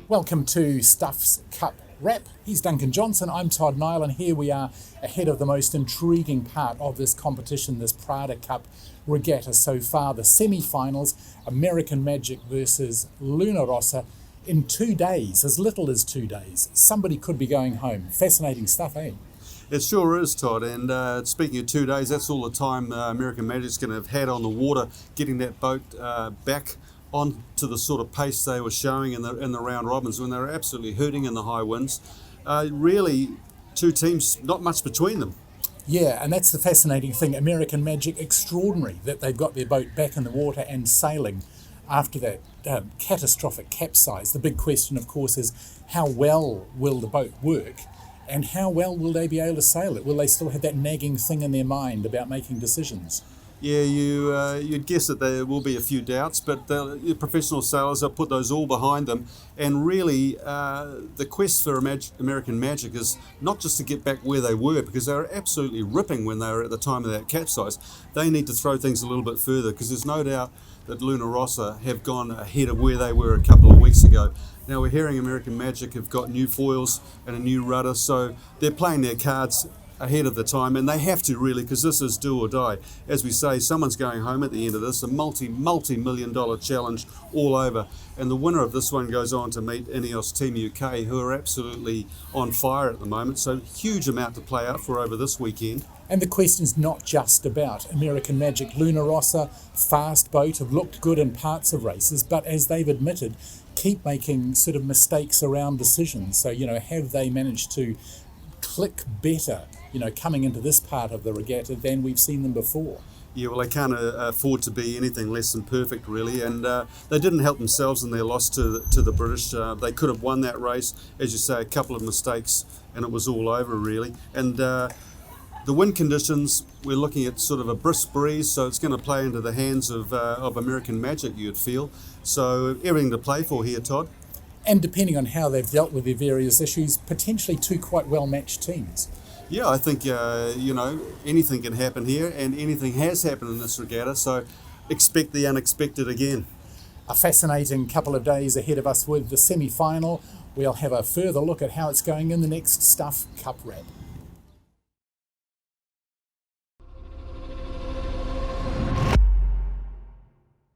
Welcome to Stuff's Cup Wrap. He's Duncan Johnson, I'm Todd Nile, and here we are ahead of the most intriguing part of this competition, this Prada Cup regatta so far, the semi-finals, American Magic versus Rossa, in 2 days, as little as 2 days. Somebody could be going home. Fascinating stuff, eh? It sure is, Todd. And speaking of 2 days, that's all the time American Magic's going to have had on the water, getting that boat back on to the sort of pace they were showing in the round robins when they were absolutely hurting in the high winds. Really, two teams, not much between them. Yeah, and that's the fascinating thing. American Magic, extraordinary that they've got their boat back in the water and sailing after that catastrophic capsize. The big question, of course, is how well will the boat work and how well will they be able to sail it? Will they still have that nagging thing in their mind about making decisions? Yeah, you'd guess that there will be a few doubts, but the professional sailors have put those all behind them. And really, the quest for American Magic is not just to get back where they were, because they were absolutely ripping when they were at the time of that capsize. They need to throw things a little bit further, because there's no doubt that Rossa have gone ahead of where they were a couple of weeks ago. Now we're hearing American Magic have got new foils and a new rudder, so they're playing their cards ahead of the time, and they have to really, because this is do or die. As we say, someone's going home at the end of this, a multi-million-dollar challenge all over, and the winner of this one goes on to meet Ineos Team UK, who are absolutely on fire at the moment, so huge amount to play out for over this weekend. And the question's not just about American Magic. Rossa, fast boat, have looked good in parts of races, but as they've admitted, keep making sort of mistakes around decisions. So, have they managed to click better, coming into this part of the regatta than we've seen them before? Yeah, well, they can't afford to be anything less than perfect, really, and they didn't help themselves in their loss to the British. They could have won that race, as you say, a couple of mistakes, and it was all over, really. And the wind conditions, we're looking at sort of a brisk breeze, so it's going to play into the hands of American Magic, you'd feel. So everything to play for here, Todd. And depending on how they've dealt with their various issues, potentially two quite well-matched teams. Yeah, I think, anything can happen here, and anything has happened in this regatta, so expect the unexpected again. A fascinating couple of days ahead of us with the semi-final. We'll have a further look at how it's going in the next Stuff Cup Wrap.